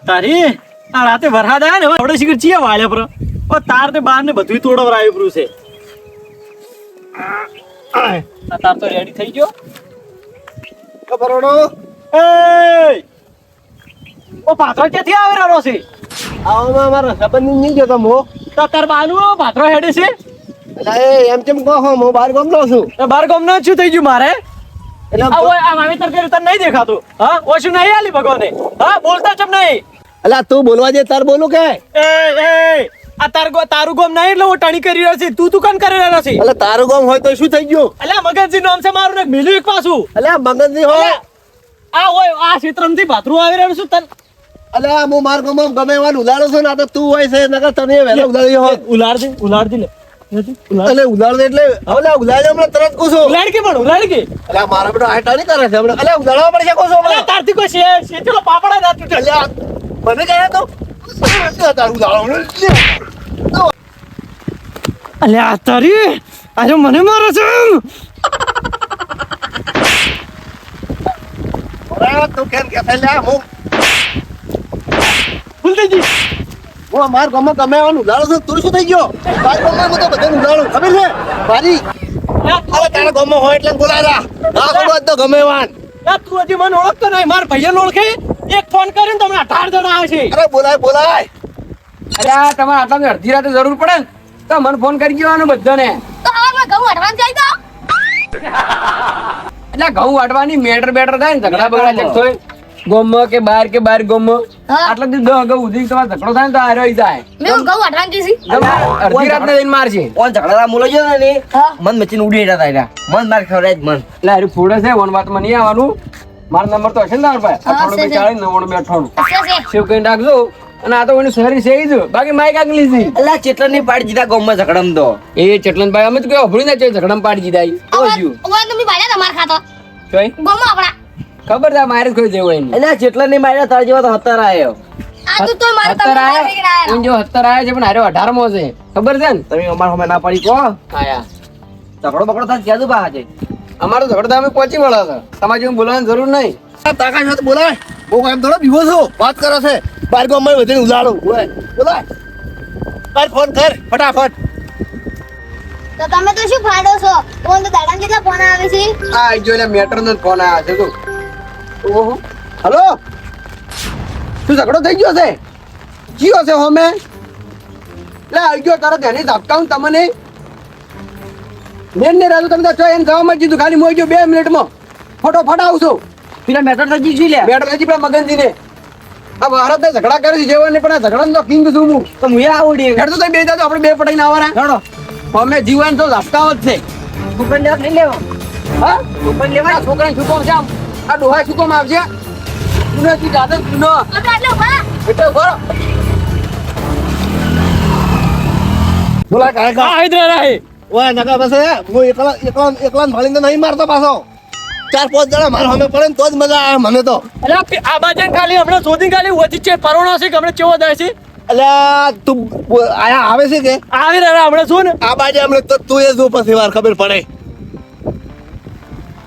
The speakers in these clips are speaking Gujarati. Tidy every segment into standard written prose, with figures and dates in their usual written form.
તારી આ રાતે વરસાદ આવ્યા ને હવે શીખર ચીએ વાળ્યા પર તાર તે બાર ને બધું તોડવરાયું પડ્યું છે. આ તાર તો રેડી થઈ ગયો. બરોડો એ ઓ પાત્રો ક્યાંથી આવી રહ્યો છે? આવામાં મારો સંબંધ નહીં ગયો તો મો તો તાર બાનું પાત્રો હેડે છે. એટલે એમ કેમ કહો હું બહાર ગામનો છું. બાર ગામ ના શું થઈ ગયું મારે? એટલે આ ઓય આ વાવેતર કર્યું તને નહીં દેખાતું? હા ઓછું નહીં આલી ભગવાને. હા બોલતા ચમ નહીં. એટલે તું બોલવા દે તાર બોલું કે એ આ તારું ગોમ નહીં એટલે હું ટાણી કરી રહ્યો છે. તું કામ કરી રહ્યો છે? એટલે તારું ગામ હોય તો શું થઈ ગયું? અલ્યા મગનજી નામ છે મારું ને મિલું એક પાછું. એટલે મગનજી હોય આ હોય આ ક્ષેત્રમથી ભાતરું આવી રહ્યું છું તને. એટલે હું માર ગામમાં ગમે એવા ઉલાડો છું ને આ તો તું હોય છે નકર તને વહેલા ઉલાડી હોય. ઉલાડ દે લે. એટલે ઉલાડ એટલે હવે ઉલાડે હમણાં તરત કુછો ઉલાડ કે પણ ઉલાડ કે. એટલે મારા બેટો આટા નહીં કરે છે હમણાં. એટલે ઉલાડવા પડશે કોસો અલ્યા તારથી કોઈ શેઠેલો પાપડા ના તૂટે. એટલે મને કહે તો તારું ઉલાડો અલ્યા તારી આજે મને મારે છે. તું કેમ કે લે હું ફૂલદેજી હું માર ગામમાં ગમે એવાનું ઉલાડો છું. તું શું થઈ ગયો? માર ગામમાં હું તો બધાને ઉલાડું ખબર છે મારી. અરે તારા ગામમાં હોય એટલે બોલાય હા ખબર તો ગમે એવાન. તું હજી મને ઓળખતો નહીં. મારા ભાઈને ઓળખે એક ફોન કરીને તમને 18 જણા આવે છે. અરે બોલાય અરે આ તમારે આટલા અડધી રાતે જરૂર પડે ને તો મને ફોન કરી દેવાનો બધાને. તો હવે ઘઉં વાટવાનું જાય તો એટલે ઘઉં વાટવાની મેટર બેટર થાય ને ઝઘડા બગડા જગતો હોય ગોમમાં કે બાર ગોમમાં હા. આટલા દિવસ 10 અગાઉ સુધી તમારે ઝઘડો થાય ને તો હારો જાય મેં ઘઉં વાટવાનું કીધી અડધી રાત જઈને મારશે. ઓન ઝઘડા બોલો છે ને હા. મન મચીને ઉડી રહ્યા હતા મન માર ખવડાય જ મન એટલે હારું ફોડે છે વન વાતમાં નહીં આવવાનું. મારો નંબર તો હશે ને તમારા પાસે? હા, 98 99 છે. સેવ કરીને રાખજો. અને આ તો એની શહેરી છે જ બાકી માઈક આગલી છે. અલ્લા ચેટલા ની પાડી દીધા ગામમાં ઝઘડમ તો એ ચટલન ભાઈ અમે તો કઈ અભળી ના છે ઝઘડામાં પાડી દીધા ઈ. તો જ્યું. ઓય તમે ભાડ્યા તમાર ખાતો જોઈ ગોમો આપડા ખબર છે મારે જ કોઈ જેવું હોય નહીં. એટલે ચેટલા ની માર્યા તાર જેવા તો હતાર આયો આ તો તોય મારે 70 આયા ઊં જો 70 આયા છે પણ હારે 18 મો છે ખબર છે ને? તમે અમાર સામે ના પાડી કો આયા ઝઘડો બકડો થાય ક્યાં દુ બા છે અમારો ઝઘડો તો અમે પહોંચી વળ્યા છે. તમારે જેવું બોલવાની જરૂર નહીં. તાકાત હોય તો બોલાય. હું એમ થોડો બીવો છું વાત કરે છે બાર ગામમાં બધાને ઉલાડું બોલાય તાર ફોન કર ફટાફટ. તો તમે તો શું ફાડો છો? ફોન તો દાડા કેટલા ફોન આવે છે? આ જો ને મેટર નો ફોન આવ્યો છે તું. ઓહો હલો તું ઝઘડો થઈ ગયો છે? જીઓ છે હોમે લે આવી ગયો તારો ધ્યાને ઝાપટાવું તમને મેન ને રાજો તમે તો એમ જવામાં જ દીધું ખાલી મોઈ ગયો 2 મિનિટમાં ફટાફટ આવશો. પેલા મેટર થઈ ગઈ લે બેટર હજી પેલા મગનજી ને આ ભારત ને ઝઘડા કરે છે જેવા ને પણ આ ઝઘડા તો કિંગ છું હું તો હું આવડી હેડ તો બે જાતો આપણે બે પટાઈને આવવાના હેડો અમે જીવન તો ઝાપટાવ જ છે. કુપન લેવા નહીં લેવા હા કુપન લેવા આ છોકરાને શું કોમ છે આમ આ ડોહા શું કોમ આવશે તું નથી જાતે તું આપણે આટલે ઉભા એટલે બરો બોલા કાકા આ હૈદરા રહે. ઓય નકા બસ હું એકલા ભાળીને નહીં મારતો પાછો 4-5 જણા મારા સામે પડે ને તો જ મજા આવે મને તો. અલ્યા આ બાજન ખાલી હમણાં શોધી ખાલી વધી છે પરોણો છે કે હમણાં ચેવો થાય છે. અલ્યા તું આયા આવે છે કે આવી રહ્યા હમણાં શું ને આ બાજુ હમણાં તો તું એ જો પછી વાર ખબર પડે.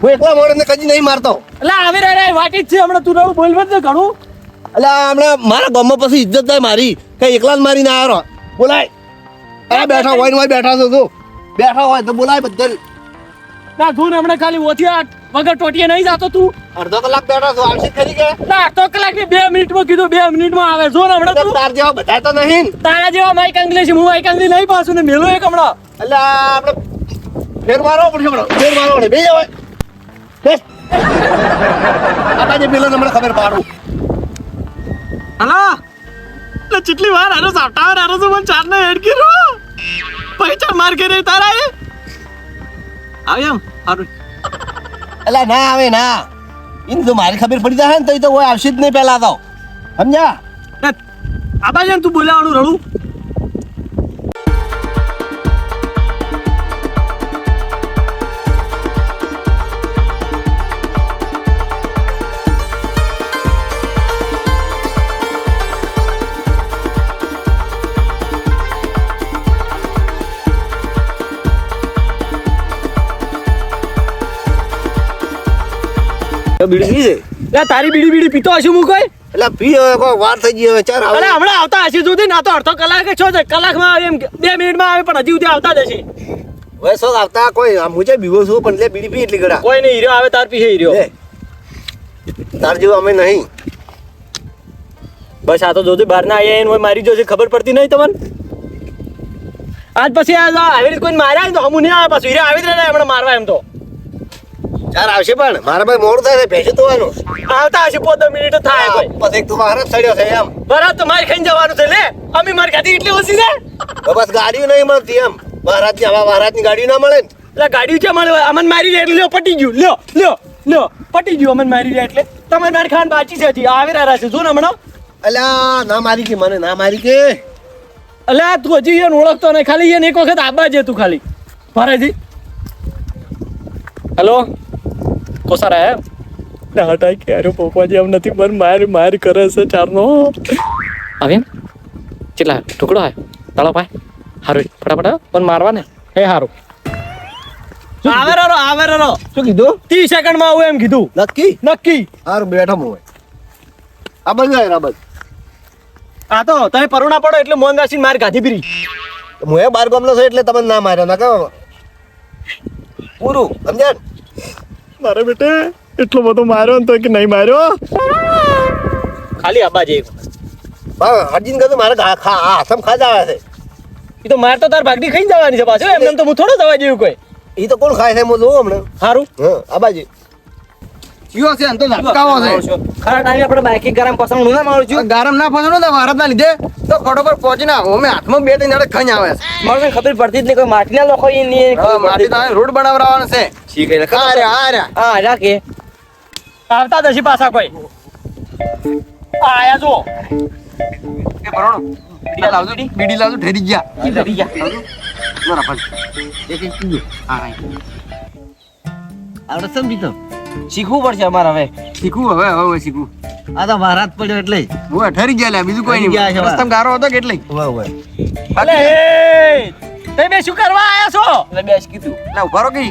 હું એકલા મોડે કદી નહીં મારતો. એટલે આવી રહ્યા વાટી જ છે હમણાં તું નવું બોલવા જ ને ઘણું. અલ્યા હમણાં મારા ગામમાં પછી ઇજ્જત થાય મારી કઈ એકલા જ મારીને આવ્યો બોલાય. આ બેઠા હોય ને બેઠા છો તું બેઠા હોય તો બોલાય બધા. ના તું ને હમણાં ખાલી ઓથી આ વગર ટોટીએ નહીં જાતો તું. અડધો કલાક બેઠા છો આવશે ખરી કે ના અડધો કલાક ની 2 મિનિટમાં કીધું 2 મિનિટમાં આવે જો ને હમણાં તું. તાર જેવા બધા તો નહીં ને. તારા જેવા માઈક અંગ્રેજ હું માઈક અંગ્રેજ નહીં પાછું ને મેલો એક હમણાં. અલ્યા આપણે ફેર મારવો પડશે હમણાં ફેર મારવો પડે બે જવાય બેસ આ બાજુ પેલો હમણાં ખબર પાડું. હલા એટલે કેટલી વાર આનો સાટાવર આનો તો મને ચાર ના હેડ કર્યો પૈસા માર કે રે તારા એ આવ એમ સારું. અલ્યા ના આવે ના ઇન તો મારી ખબર પડી જાય ને તો કોઈ આવશે જ નહીં પહેલા તો સમજ્યા. આ બાજુ તું બોલાવાનું રડું. બીડી પી છે તારી બીડી પીતો હશું હું કોઈ એટલે પી હવે કોઈ વાર થઈ ગઈ હવે ચાર અરે હમણાં આવતા હશે સુધી ના તો અડધો કલાકે છો છે કલાકમાં એમ 2 મિનિટમાં આવે પણ હજી સુધી આવતા જ હશે હવે શોખ આવતા કોઈ મુજે બીવો છું પણ લે બીડી પી એટલી ગડા કોઈ નહીં હીરો આવે તાર પીએ હીરો તાર જેવું અમે નહીં બસ આ તો જોજે બહાર ના આયા એને મારી જોજે ખબર પડતી નહીં તમને આજ પછી આ આવી રીતે કોઈ માર્યા ને તો હમું નહીં આવે પાછું હીરા આવી જ રહે હમણાં મારવા એમ તો ચાર આવશે પણ મારા ભાઈ મોડું થાય ભેંસે ધોવાનું આવતા હશે 15 મિનિટ થાય કોઈ પછી એક તું મારે સડ્યો છે એમ બરાબર તો મારી ખાઈને જવાનું છે લે અમે મારી ખાધી એટલી ઓછી છે તો બસ ગાડીઓ નહીં મળતી એમ મહારાજની હવા મહારાજની ગાડી ના મળે ને એટલે ગાડીઓ ક્યાં મળે અમને મારી જાય એટલે લ્યો પટી ગયું લ્યો પટી ગયું અમને મારી જાય એટલે તમારે મારી ખાન બાચી છે હજી આવી રહ્યા છે જો ને હમણાં અલ્યા ના મારી કે મને ના મારી કે અલ્યા તું હજી એને ઓળખતો નહીં ખાલી એને એક વખત આબા છે તું ખાલી ભરેજી હેલો કોસારા હે ના હટાઈ કે અરે પપ્પાજી આમ નથી પણ માર કરે છે ચારનો આવે એમ કેટલા ટુકડો હે તાળો પાય હારું ફટાફટ પણ મારવા ને હે હારું આવે રો શું કીધું 30 સેકન્ડમાં આવું એમ કીધું નક્કી હારું બેઠો હું આ બધું આ બસ આ તો તમે પરુણા પડો એટલે મોન રાશિને માર ગાધી પીરી હું એ બાર ગામનો છું એટલે તમને ના માર્યો ના કહો પૂરું સમજ્યા મારે બેટે એટલો બધો માર્યો ને તો કે નહીં માર્યો ખાલી આબા જે હા હાજીન કહ્યું મારે હાથમ ખાજા આવે છે એ તો માર તો તાર ભાગડી ખાઈ જવાની છે પાછો એમને તો હું થોડો દવા જેવું કોઈ એ તો કોણ ખાય છે હું જોઉં હમણાં સારું હા આ બાજુ કયો છે તો ઝટકાવો છે ખરા ટાઈમે આપણે બાઈક ગરમ પસંદ ના મારું છું ગરમ ના ફસણો ને ભારતના લીધે તો ખોટો પર પહોંચી ના અમે હાથમાં 2 3 ખાઈ આવે છે મને ખબર પડતી જ નહીં કોઈ માટીના લોકો એ નહીં માટી તો રોડ બનાવવાનો છે ઠીક છે હા રાખે આવતા દશી પાછા કોઈ આયા જો એ ભરણો બીડી લાવજો ઠેરી ગયા બરાબર એક કીધું હા આવડે સમજી તો શીખવું પડશે અમારે હવે શીખવું હવે શીખવું આ તો મહારાજ પડ્યો એટલે હું ઠરી ગયા લે બીજું કોઈ ઠરી ગયા છે નહીં રસ્તમ ગારો હતો કે એટલે અલે એ તે બે શું કરવા આયા છો એટલે બેસ કીધું લે ઉભા રહો કે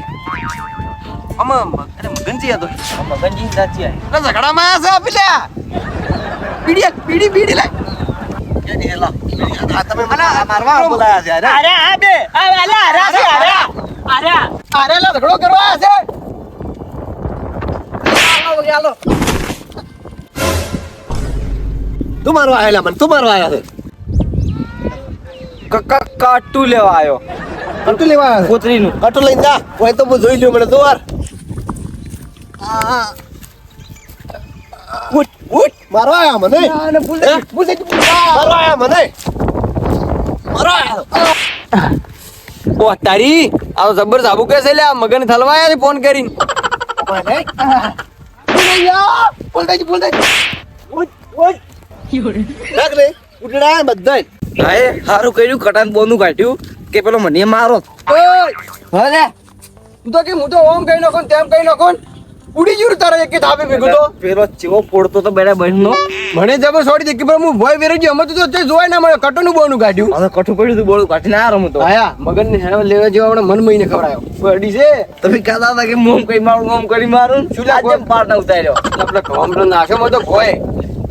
અરે મગનજી હતો મગનજી સાચી આ એટલે ઝઘડામાં આયા છે પેલા બીડી લાય તમે મને મારવા બોલાયા છે અરે અરે આ બે અરે અરે લા ઝઘડો કરવા આયા છે હાલો તું મારવા આયેલા મને તું મારવા આયા છે કાટુ લેવા આવ્યો કટુ લેવા આયા છે કોતરીનું કટુ લઈને જા કોઈ તો હું જોઈ લ્યો મને દોર ઉઠ મારવા આયા મને મારવા આયા મને મારવા આયા ઓ તારી આ જબર સાબુ કે છે લે આ મગન થલવાયા છે ફોન કરીને રાખ લે ઉઠડા બધાય હાય હારું કર્યું કટાન બોનું કાઢ્યું કે પેલો મને મારો અરે તું તો કે હું તો ઓમ કઈ નાખો તેમ કઈ નાખો ઉડી ગયું તારા એક ધાબે ભેગું તો પેલો ચેવો પોડતો તો બેડા બહેનનો મને જબર છોડી દે કે પણ હું ભોય વેરી ગયો અમે તો તે જોવાય ના મળે કટોનું બોનું કાઢ્યું હવે કઠું પડ્યું તું બોલું કાઢીને આ રમું તો આયા મગન ને હેરાન લેવા જેવા આપણે મન મહિને ખવડાયો બડી છે તમે કહેતા હતા કે મોમ કઈ મારું મોમ કરી મારું શું લે જેમ પાર ના ઉતાર્યો આપણે કમરો નાખ્યો તો ભોય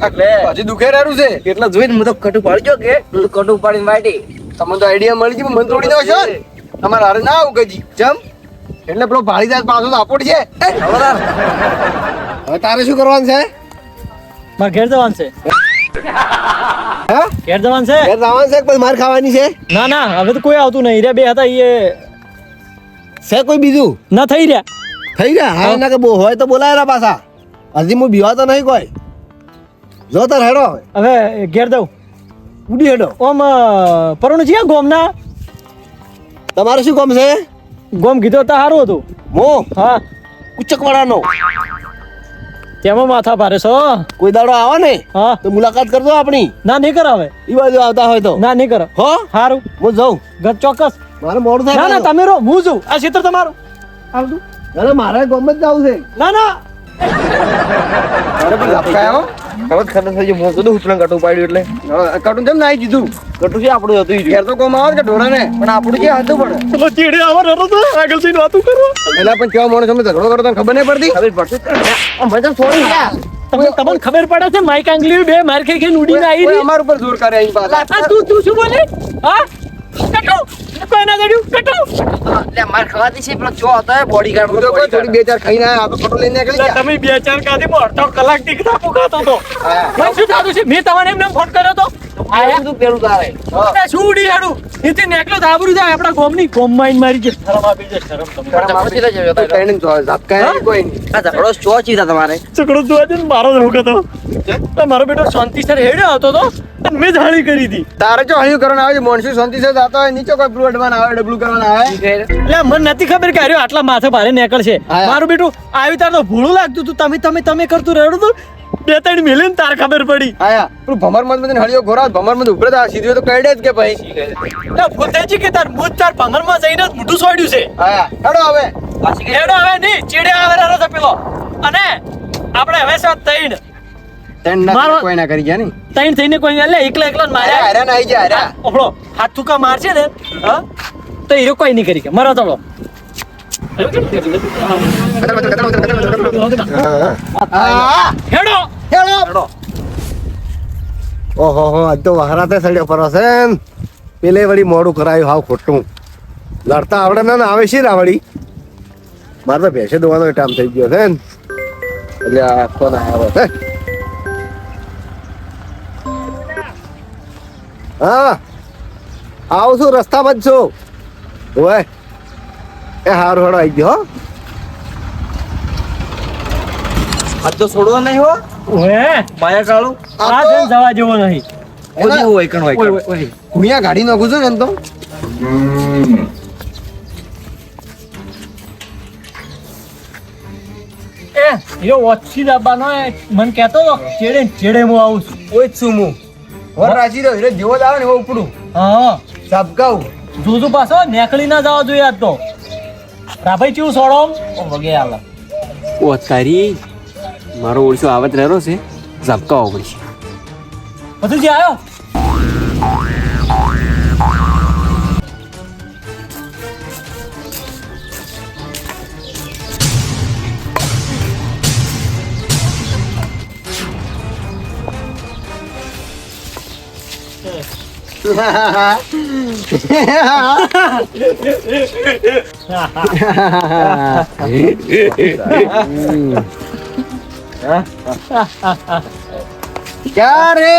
એટલે હજી દુખે રહ્યું છે કેટલા જોઈને હું તો કટું પાડજો કે કટું પાડીને વાટી તમને તો આઈડિયા મળી ગઈ મન તોડી દો છો તમારે હારે ના આવું કજી ચમ એટલે પેલો ભાળીદાસ પાછો તો આપોડ છે હવે તારે શું કરવાનું છે માર ઘેર જવાનું છે હા ઘેર જવાનું છે ઘેર જવાનું છે કે પછી માર ખાવાની છે ના હવે તો કોઈ આવતું નહીં રે બે હતા એ છે કોઈ બીજું ના થઈ રહ્યા થઈ ગયા હા એના કે હોય તો બોલાયેલા પાછા હજી હું બીવા તો નહીં કોઈ જો તાર હેડો હવે ઘેર દઉં ઉડી હેડો ઓમ પરુણ છે ગોમના તમારે શું કામ છે ગોમ કીધો તો સારું હતું મો હા ઉચ્ચકવાડાનો તેમાં માથા ભારે છો કોઈ દાડો આવે ને હા તો મુલાકાત કરજો આપણી ના નહીં કરાવે ઈ બાજુ આવતા હોય તો ના નહીં કરો હો સારું હું જાઉં ચોક્કસ મારે મોડું ના થાય તમે રહો હું છું આ ક્ષેત્ર તમારું આવતું અરે મારે ગમ જ જવું છે ના લાપકાયો હવે ખબર થઈ ગયું મોં તો ઉપલા કટું પાડ્યું એટલે કટું કેમ ના કીધું કટું છે આપણું હતું ઘેર તો કોમ આવે કે ઢોરા ને પણ આપણું જે હતું પણ પેલો ચીડે આવો રરો તો આગળ જઈને વાતું કરો પેલા પણ કેવા માણસ અમે ઝઘડો કરતા ખબર નહીં પડતી ખબર પડતી મને તો છોડી ગયા તમને ખબર પડે છે માઈક આંગલી બે માર ખાઈ ખાઈને ઉડીને આવી કોઈ રહી અમાર ઉપર જોર કરે અહીં પાછા આ તું શું બોલે હા કટો કોઈ ના ગડ્યું કટો લે માર ખવાતી છે પેલો જો હતો બોડીગાર્ડ હું તો કોઈ થોડી બે ચાર ખાઈને આયા, આ તો ખોટો લઈને નીકળી ગયા તમે 2-4 કાદી અડધો કલાક થી થાપુ ખાતો તો હા. મને શું થતું છે મેં તમને એમને ફોન કર્યો તો આયા તું પેલું તારે આ શું ઉડી હેડું નીચે નેકલો ધાબરું જાય આપણા ગોમની ગોમમાં મારી જે શરમ આપી છે શરમ તમને શરમ આવે છે. કોઈ કહીને જો ઝાપકાય નહીં કોઈ નહીં. આ ઝઘડો ચો ચીધા તમારે ચકડો તો આજે મારો જ રોક હતો મારો બેટો શાંતિ સર હેડ્યો હતો તો અને મેં જાળી કરી હતી તારે જો હળિયું કરવાનું આવે છે મોનસું શાંતિ છે જાતો હોય નીચે કોઈ બ્લુ અડવાના આવે ડબલું કરવાના આવે એટલે મને નથી ખબર કે આર્યો આટલા માથે ભારે નીકળશે હા. મારું બેટું આવી તાર તો ભૂલું લાગતું તું તમે કરતું રેડું તું 2-3 મિલિયન તાર ખબર પડી આયા પેલું ભમરમાં બધી હળિયો ઘોરા ભમરમાં ઉપડે તો સીધું તો કઈડે જ કે ભાઈ ફૂલદેજી કે તાર મુજ તાર ભમરમાં જઈને જ મોઢું સોડ્યું છે આયા હેડો હવે હેડો હવે નહીં ચીડે આવે રારો છે પેલો અને આપણે હવે સાત થઈને તેન ના મારો- કોઈ ના કરી ગયા નહીં તૈણ થઈને કોઈ એટલે એકલા જ માર્યા હારા ના આવી જાય હારા ઓહળો હાથ થૂકા મારશે ને હા તો હીરો કોઈ નહીં કરી કે મરો ચલો હા હેડો હેડો ઓહો હો આજ તો વહરાતે સડ્યો પર છે પેલે વળી મોડું કરાયું હાવ ખોટું લડતા આવડે ના આવે છે રાવડી મારે તો ભેંસે દોવાનો ટાઈમ થઈ ગયો છે ને એટલે આ ફોન આવ્યો છે હા આવું છું રસ્તામાં જ છું ઓય એ હારું હારો આવી ગયો હો આ તો છોડવા નહીં હો ઓએ માયા કાળું આ જન જવા જેવો નહીં ઓજી હોય કણ હોય કણ. કુણિયા ગાડી નાખું છું ને એમ તો એ હીરો ઓછી દાબાનો મન કહેતો હતો ચેડે હું આવું છું ઓય જ છું હું વર રાજી રહ્યો હીરો જેવો જ આવે ને એવો ઉપડું હા સબકાઉ જોજુ પાછો નેકળી ના જવા જોઈએ આજ તો રાભાઈ કેવું સોડો વગે આલે ઓ તારી મારો ઓળશો આવત રહેલો છે ઝબકાવો પડશે બધું જે આવ્યો क्या रे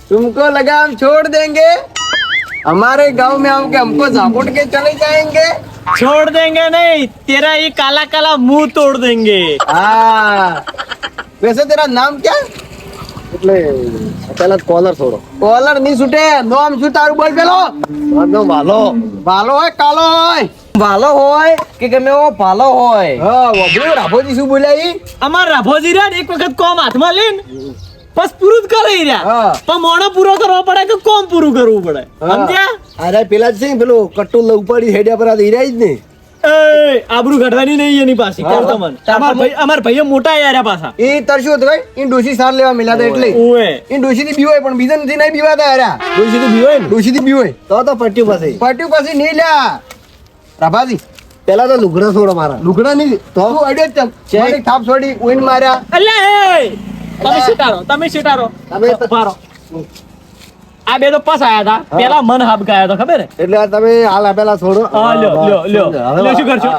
तुमको लगा हम छोड़ देंगे हमारे गांव में हम के हमको झापुट के चले जाएंगे छोड़ देंगे नहीं तेरा ये काला काला मुंह तोड़ देंगे हाँ वैसे तेरा नाम क्या એટલે પેલા કોલર છોડો કોલર ની છૂટે નામ શું તારું બોલ પેલો મારો વાલો વાલો હોય કાલો હોય ભાલો હોય કે ગમે એવો ભાલો હોય હા વબડું રાભોજી શું બોલ્યા ઈ અમાર રાભોજી રહ્યા ને એક વખત કોમ હાથમાં લઈને બસ પૂરું જ કરી રહ્યા હા. પણ મોણો પૂરો કરવો પડે કે કોમ પૂરું કરવું પડે સમજ્યા અરે પેલા જ છે ને પેલું કટ્ટુ ઉપાડી હેડ્યા પર આ હીરા જ ને એ આબરૂ ઘડવાની નહીં એની પાસે કહું તમને અમાર ભાઈઓ મોટા યાર પાછા એ તરશું હતું ભાઈ ઈ ડોશી સાર લેવા મિલ્યા હતા એટલે ઓએ ઈ ડોશી થી બીવાય પણ બીજા નથી નહીં બીવાતા હારા ડોશી તો બીવાય ને ડોશી થી બીવાય તો પટ્યું પાસે પટ્યું પાસે નહીં લ્યા રાભાજી પેલા તો લુગડા છોડો મારા લુગડા નહીં તો અડ્યો જ ચમ થાપ છોડી ઉઈન માર્યા અલ્યા એ તમે શીટારો તમે તો- ભારો આ બે તો પાસ આયા હતા પેલા મન હાબ ગયા તો ખબર હે એટલે આ તમે હાલ આપેલા છોડો હા લ્યો લ્યો શું કરશો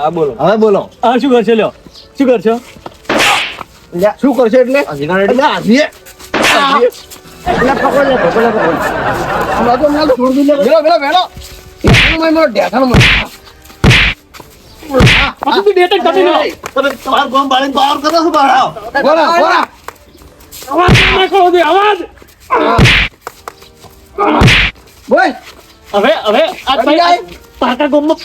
હવે બોલો હા શું કરશો લ્યો શું કરશો લ્યા, શું કરશો એટલે એટલે હાથીએ. હાથીએ. એટલે પકડો લે, પકડો લે, પકડો. આ બાજુ હમણાં તો છોડ દઉં લે. વેલો, વેલો, વેલો. ઢેકાણું માં મારો ઢેકાણું માં. પાછું તું ડેટ કાઢી લો તમારા ગામ બાળીને બહાર કરો છો બહાર આવો. બોલા, બોલા. અવાજ નાખો દે અવાજ બોલ. હવે આ અડી જાય. પાકા ગોમમાં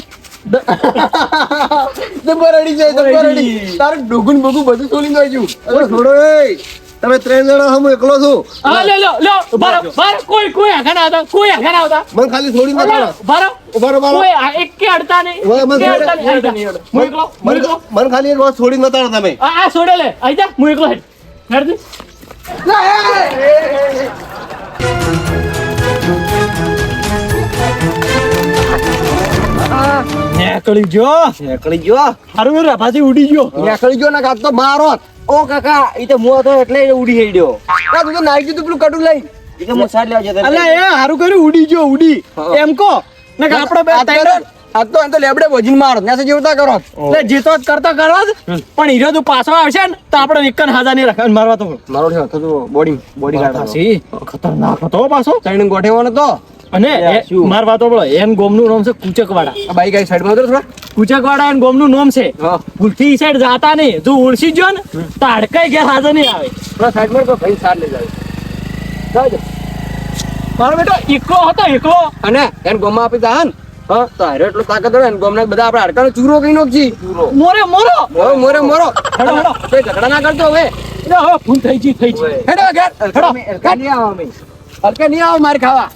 જબ્બર અડી જાય, જબ્બર અડી. તારું ડોગું ને બોગું બધું છોડીને આવી ગયું. અરે છોડો એ. તમે 3 જણા છો, હું એકલો છું. હા લ્યો બારો કોઈ આગળ ના આવતા કોઈ આગળ ના આવતા મને ખાલી છોડીને જતો રહો. બારો ઉભા રહો, ઉભા રહો. કોઈ એક કે અડતા નહીં હવે મને એક કે અડતા નહીં હું એકલો મને ખાલી એક વાત છોડીને જતા રહો તમે. આ છોડે લે આઈ જા હું એકલો હેડ દે નીકળી ગયો નીકળી ગયો હારું રાભાજી ઉડી ગયો નીકળી ગયો ને કાં તો મારો જ. ઓ કાકા ઈ તો મો હતો એટલે એ ઉડી હેડ્યો તું તો નાઈ દીધું પેલું કટુ લઈ ઈ તો મસાજ લેવા જતો અલે એ હારું કર્યું ઉડી ગયો ઉડી એમ કો ને કે આપણે બે ત્રણ આ તો એમ તો લેબડે ભજીન મારો ત્યાં જેવતા કરો એટલે જીતો જ કરતા કરવા જ પણ હીરો તું પાછો આવશે ને તો આપણે એકન હાજા નહીં રાખે મારવા તો મારો છે તો બોડી ગાર્ડ પાછી ખતરનાક હતો પાછો ત્રણ ગોઠેવાનો તો અને મારવા તો બોલો એન ગોમનું નામ છે કુચકવાડા આ બાઈક આઈ સાઈડમાં ઉતરો થોડા કુચકવાડા એન ગોમનું નામ છે હા ભૂલથી ઈ સાઈડ જાતા નહીં જો ઉલસી ગયો ને તો અડકાઈ ગયા હાજર નહીં આવે થોડા સાઈડમાં તો ભાઈ સાર લઈ જાય જાજો મારો બેટો એકલો હતો એકલો અને એન ગોમાં આપી દા ને હા તો હારે એટલો તાકાત હોય ને ગોમના બધા આપણે હડકાનો ચૂરો કઈ નોખજી ચૂરો મોરે મોરો મોરે મોરો હેડો હેડો કોઈ ઝઘડા ના કરતો હવે એટલે હવે ભૂલ થઈ ગઈ હેડો ઘર હેડો નહીં આવો અમે હલકે નહીં આવો માર ખાવા